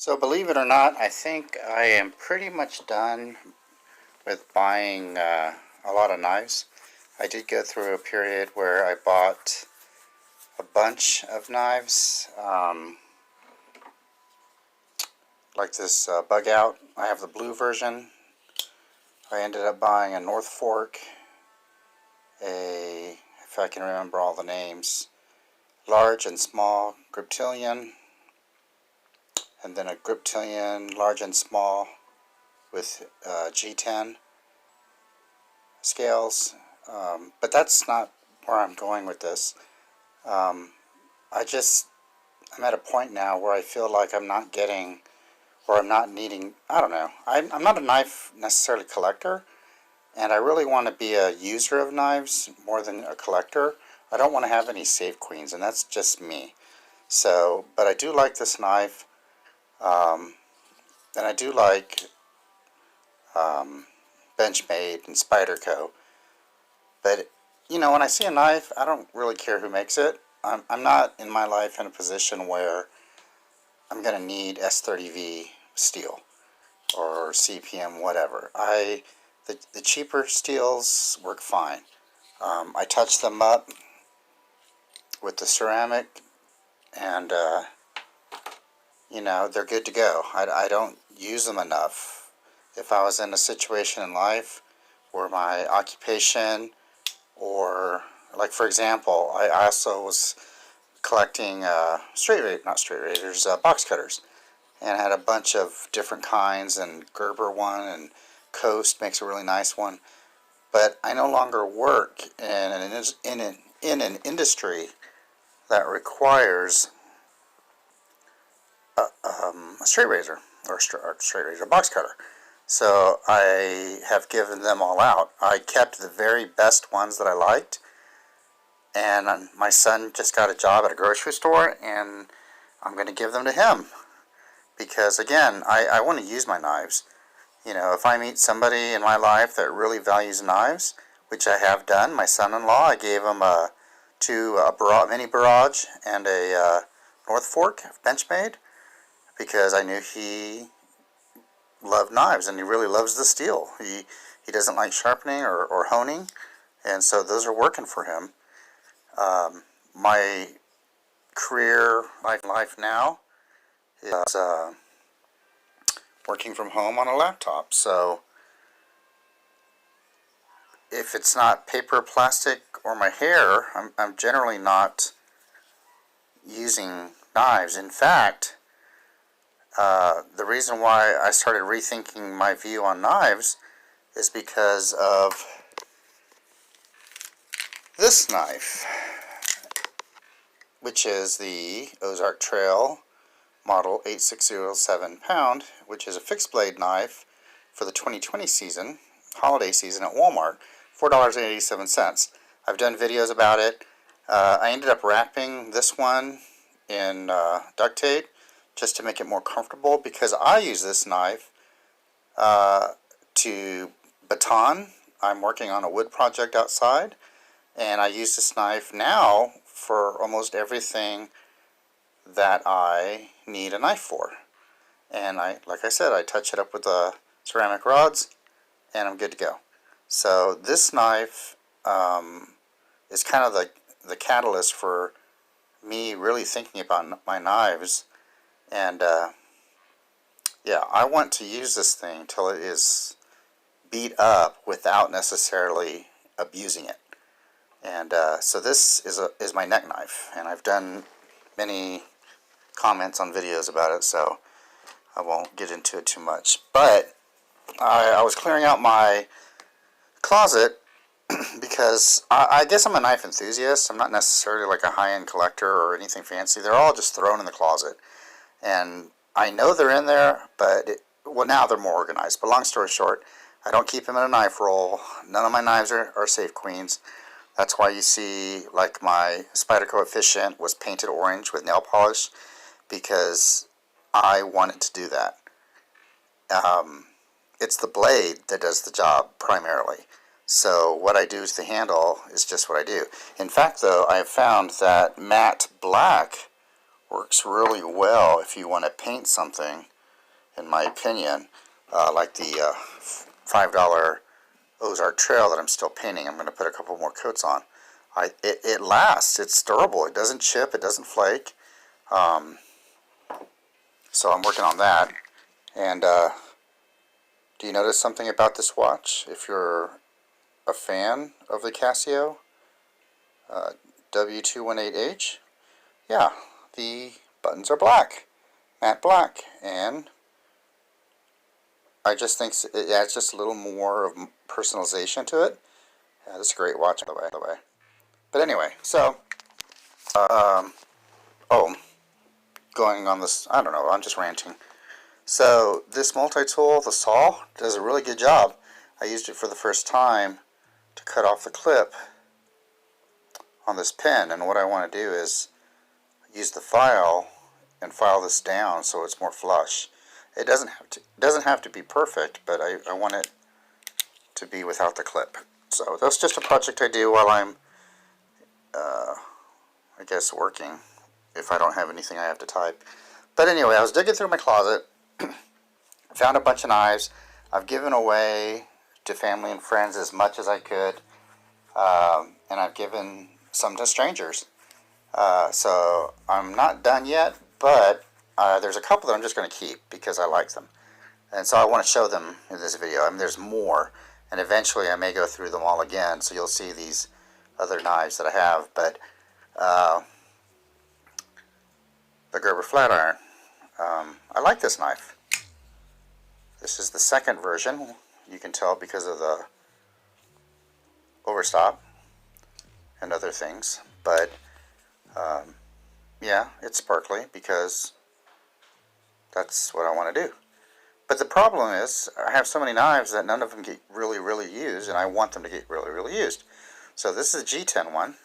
So believe it or not, I think I am pretty much done with buying a lot of knives. I did go through a period where I bought a bunch of knives, like this Bug Out. I have the blue version. I ended up buying a North Fork, if I can remember all the names, large and small Griptilian, and then a Griptilian large and small with G10 scales. But that's not where I'm going with this. Um, I'm at a point now where I feel like I'm not getting, or I'm not needing, I don't know. I'm not a knife necessarily collector, and I really want to be a user of knives more than a collector. I don't want to have any Save Queens, and that's just me. So, but I do like this knife, um, and I do like um, Benchmade and Spyderco. But, when I see a knife, I don't really care who makes it. I'm not in my life in a position where I'm going to need S30V steel or CPM, whatever. The cheaper steels work fine. I touch them up with the ceramic, and they're good to go. I don't use them enough. If I was in a situation in life where my occupation, or like for example, I also was collecting not straight razors, box cutters, and I had a bunch of different kinds, and Gerber one, and Coast makes a really nice one. But I no longer work in an industry that requires a straight razor, or a straight razor box cutter. So I have given them all out. I kept the very best ones that I liked, and my son just got a job at a grocery store, and I'm going to give them to him because, again, I want to use my knives. If I meet somebody in my life that really values knives, which I have done, my son-in-law, I gave him a mini Barrage and a North Fork Benchmade because I knew he loved knives, and he really loves the steel. He doesn't like sharpening or honing, and so those are working for him. My career life now is working from home on a laptop. So if it's not paper, plastic, or my hair, I'm generally not using knives. In fact, the reason why I started rethinking my view on knives is because of this knife, which is the Ozark Trail model 8607 pound, which is a fixed blade knife for the 2020 season, holiday season at Walmart, $4.87. I've done videos about it. I ended up wrapping this one in duct tape just to make it more comfortable because I use this knife to baton. I'm working on a wood project outside, and I use this knife now for almost everything that I need a knife for. And like I said, I touch it up with the ceramic rods, and I'm good to go. So this knife is kind of the catalyst for me really thinking about my knives. And yeah, I want to use this thing till it is beat up without necessarily abusing it. And so this is my neck knife, and I've done many comments on videos about it, so I won't get into it too much. But I was clearing out my closet because I guess I'm a knife enthusiast. I'm not necessarily like a high-end collector or anything fancy. They're all just thrown in the closet, and I know they're in there, but well, now they're more organized. But long story short, I don't keep them in a knife roll. None of my knives are Save Queens. That's why you see, like, my Spyderco Efficient was painted orange with nail polish, because I wanted to do that. It's the blade that does the job primarily. So what I do to the handle is just what I do. In fact, though, I have found that matte black works really well if you want to paint something, in my opinion, like the $5 Ozark Trail that I'm still painting. I'm going to put a couple more coats on. It lasts. It's durable. It doesn't chip. It doesn't flake. So I'm working on that. And do you notice something about this watch? If you're a fan of the Casio W218H, yeah, the buttons are black, matte black, and I just think it adds just a little more of personalization to it. Yeah, this is a great watch, by the way. But anyway, so, oh, going on this, I don't know, I'm just ranting. So this multi-tool, the saw, does a really good job. I used it for the first time to cut off the clip on this pen, and what I want to do is use the file and file this down so it's more flush. It doesn't have to be perfect, but I want it to be without the clip. So that's just a project I do while I'm I guess working, if I don't have anything I have to type. But anyway, I was digging through my closet, found a bunch of knives. I've given away to family and friends as much as I could, and I've given some to strangers. So I'm not done yet, but there's a couple that I'm just going to keep because I like them. And so I want to show them in this video. I mean, there's more, and eventually I may go through them all again, so you'll see these other knives that I have. But the Gerber flat iron, I like this knife. This is the second version. You can tell because of the overstop and other things. But yeah, it's sparkly because that's what I want to do. But the problem is I have so many knives that none of them get really used, and I want them to get really used. So this is a G10 one,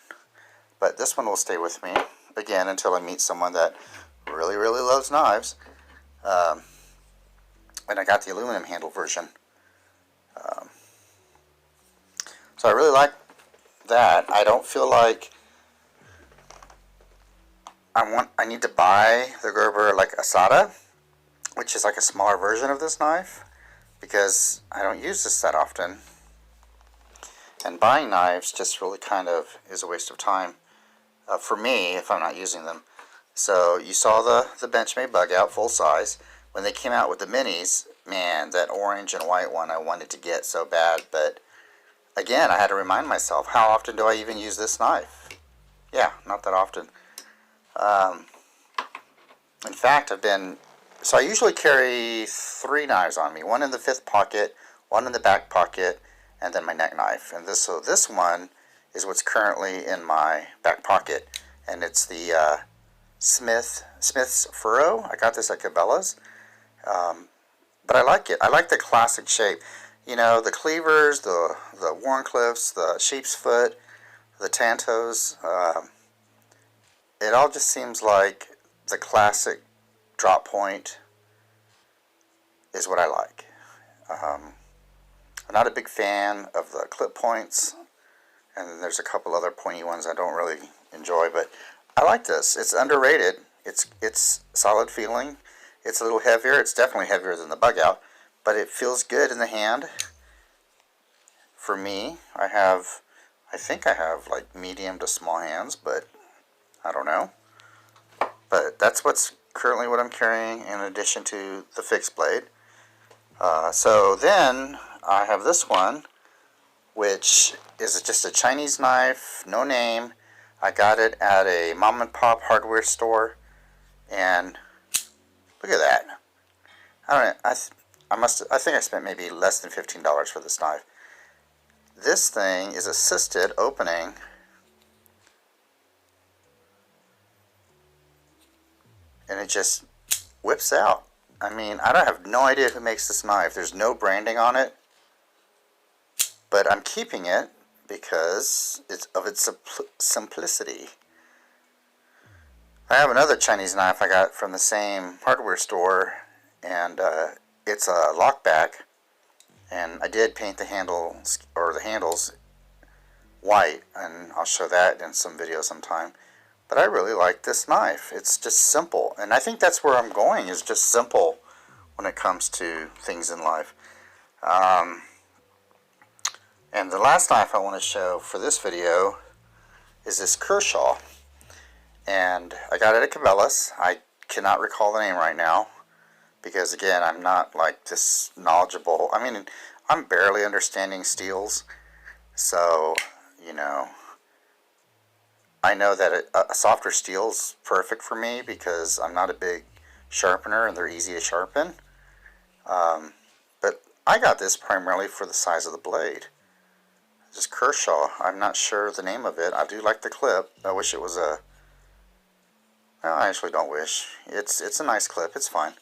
but this one will stay with me again until I meet someone that really loves knives. And I got the aluminum handle version. So I really like that. I don't feel like I need to buy the Gerber like Asada, which is like a smaller version of this knife, because I don't use this that often. And buying knives just really kind of is a waste of time for me if I'm not using them. So you saw the Benchmade bug out full size. When they came out with the minis, man, that orange and white one I wanted to get so bad. But again, I had to remind myself, how often do I even use this knife? Yeah, not that often. In fact, so I usually carry 3 knives on me. One in the 5th pocket, one in the back pocket, and then my neck knife. And so this one is what's currently in my back pocket. And it's the Smith's Furrow. I got this at Cabela's. But I like it. I like the classic shape. You know, the cleavers, the Wharncliffes, the sheep's foot, the Tantos. It all just seems like the classic drop point is what I like. I'm not a big fan of the clip points, and there's a couple other pointy ones I don't really enjoy, but I like this. It's underrated. It's solid feeling. It's a little heavier. It's definitely heavier than the Bug Out, but it feels good in the hand. For me, I think I have like medium to small hands, but I don't know. But that's currently what I'm carrying in addition to the fixed blade. So then I have this one, which is just a Chinese knife, no name. I got it at a mom and pop hardware store, and look at that. I think I spent maybe less than $15 for this knife. This thing is assisted opening. And it just whips out. I mean, I have no idea who makes this knife. There's no branding on it. But I'm keeping it because of its simplicity. I have another Chinese knife I got from the same hardware store, and it's a lockback. And I did paint the handles white, and I'll show that in some video sometime. But I really like this knife. It's just simple. And I think that's where I'm going, is just simple when it comes to things in life. And the last knife I want to show for this video is this Kershaw. And I got it at Cabela's. I cannot recall the name right now, because again, I'm not like this knowledgeable. I mean, I'm barely understanding steels. So, you know, I know that a softer steel is perfect for me because I'm not a big sharpener and they're easy to sharpen. But I got this primarily for the size of the blade. This Kershaw, I'm not sure the name of it. I do like the clip. I wish it was a... Well, I actually don't wish. It's a nice clip. It's fine.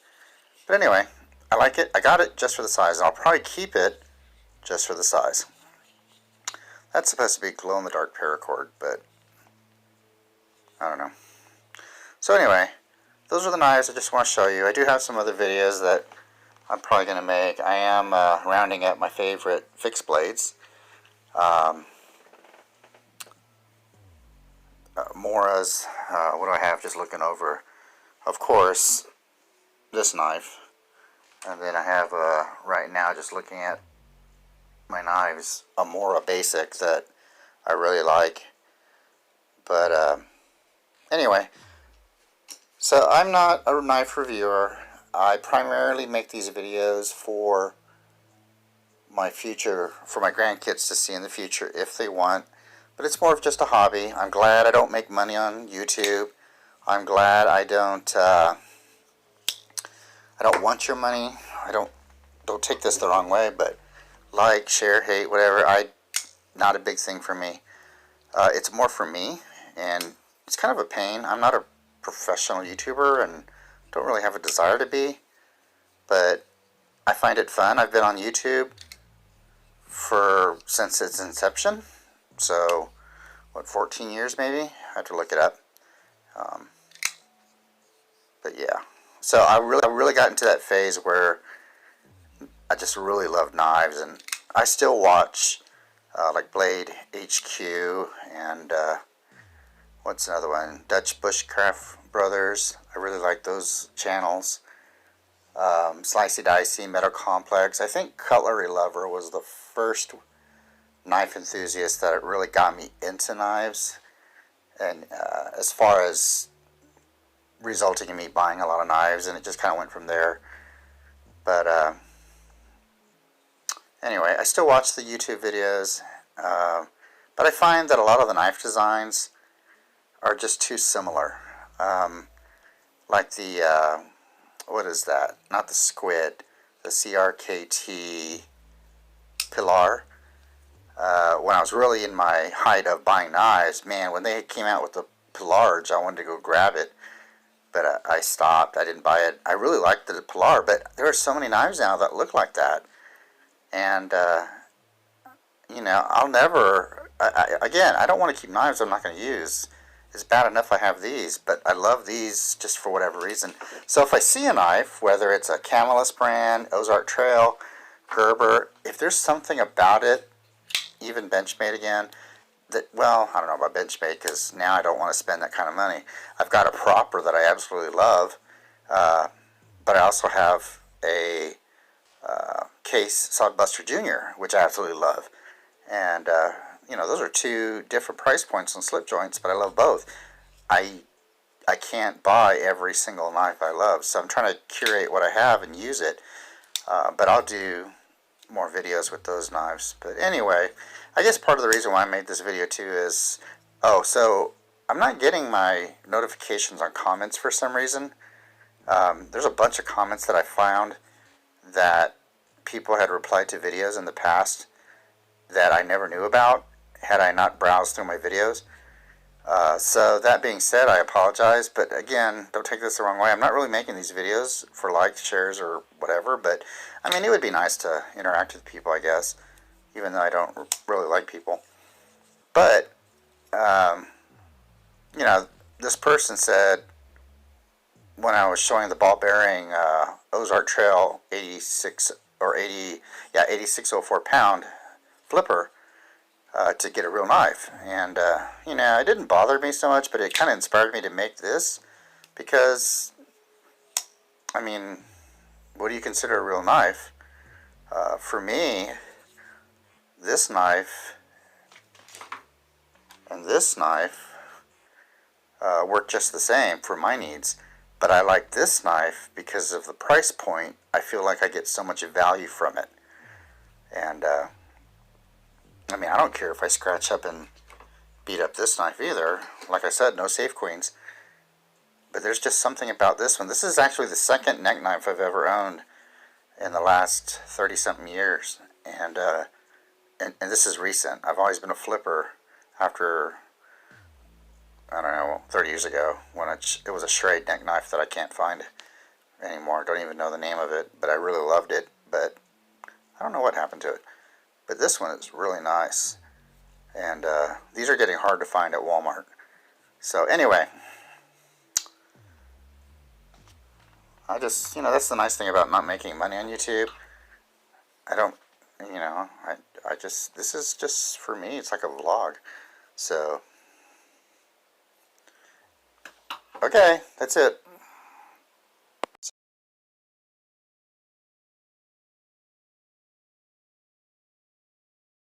But anyway, I like it. I got it just for the size. And I'll probably keep it just for the size. That's supposed to be glow-in-the-dark paracord, but I don't know. So anyway, those are the knives I just want to show you. I do have some other videos that I'm probably going to make. I am rounding up my favorite fixed blades. Mora's, what do I have just looking over? Of course, this knife. And then I have, right now, just looking at my knives, a Mora Basic that I really like. But, anyway, so I'm not a knife reviewer. I primarily make these videos for my future, for my grandkids to see in the future if they want. But it's more of just a hobby. I'm glad I don't make money on YouTube. I'm glad I don't want your money. Don't take this the wrong way, but like, share, hate, whatever, not a big thing for me. It's more for me, and it's kind of a pain. I'm not a professional YouTuber and don't really have a desire to be, but I find it fun. I've been on YouTube since its inception. So, what, 14 years maybe? I have to look it up. But yeah. So I really got into that phase where I just really love knives, and I still watch like Blade HQ and what's another one? Dutch Bushcraft Brothers. I really like those channels. Slicey Dicey, Metal Complex. I think Cutlery Lover was the first knife enthusiast that really got me into knives, and as far as resulting in me buying a lot of knives, and it just kind of went from there. But anyway, I still watch the YouTube videos, but I find that a lot of the knife designs are just too similar. Like the what is that? Not the squid, the CRKT Pilar. When I was really in my height of buying knives, man, when they came out with the Pilarge, I wanted to go grab it, but I stopped. I didn't buy it. I really liked the Pilar, but there are so many knives now that look like that, and you know, I'll never. Again, I don't want to keep knives I'm not going to use. It's bad enough I have these, but I love these just for whatever reason. So if I see a knife, whether it's a Camelus brand, Ozark Trail, Gerber, if there's something about it, even Benchmade again, that, well, I don't know about Benchmade because now I don't want to spend that kind of money. I've got a Propper that I absolutely love, but I also have a Case Sodbuster Jr., which I absolutely love. And, you know, those are two different price points on slip joints, but I love both. I can't buy every single knife I love, so I'm trying to curate what I have and use it. But I'll do more videos with those knives. But anyway, I guess part of the reason why I made this video too is, so I'm not getting my notifications on comments for some reason. There's a bunch of comments that I found that people had replied to videos in the past that I never knew about had I not browsed through my videos. So that being said, I apologize, but again, don't take this the wrong way. I'm not really making these videos for likes, shares, or whatever, but I mean, it would be nice to interact with people, I guess, even though I don't really like people. But, you know, this person said, when I was showing the ball bearing Ozark Trail 86 or 80, yeah, 8604 pound flipper, to get a real knife. And, you know, it didn't bother me so much, but it kind of inspired me to make this because, I mean, what do you consider a real knife? For me, this knife and this knife work just the same for my needs. But I like this knife because of the price point. I feel like I get so much value from it. And, I mean, I don't care if I scratch up and beat up this knife either. Like I said, no safe queens. But there's just something about this one. This is actually the second neck knife I've ever owned in the last 30-something years. And this is recent. I've always been a flipper after, I don't know, 30 years ago when it was a Schrade neck knife that I can't find anymore. Don't even know the name of it, but I really loved it. But I don't know what happened to it. But this one is really nice. And these are getting hard to find at Walmart. So anyway, I just, you know, that's the nice thing about not making money on YouTube. I don't, you know, I just, this is just, for me, it's like a vlog. So, okay, that's it.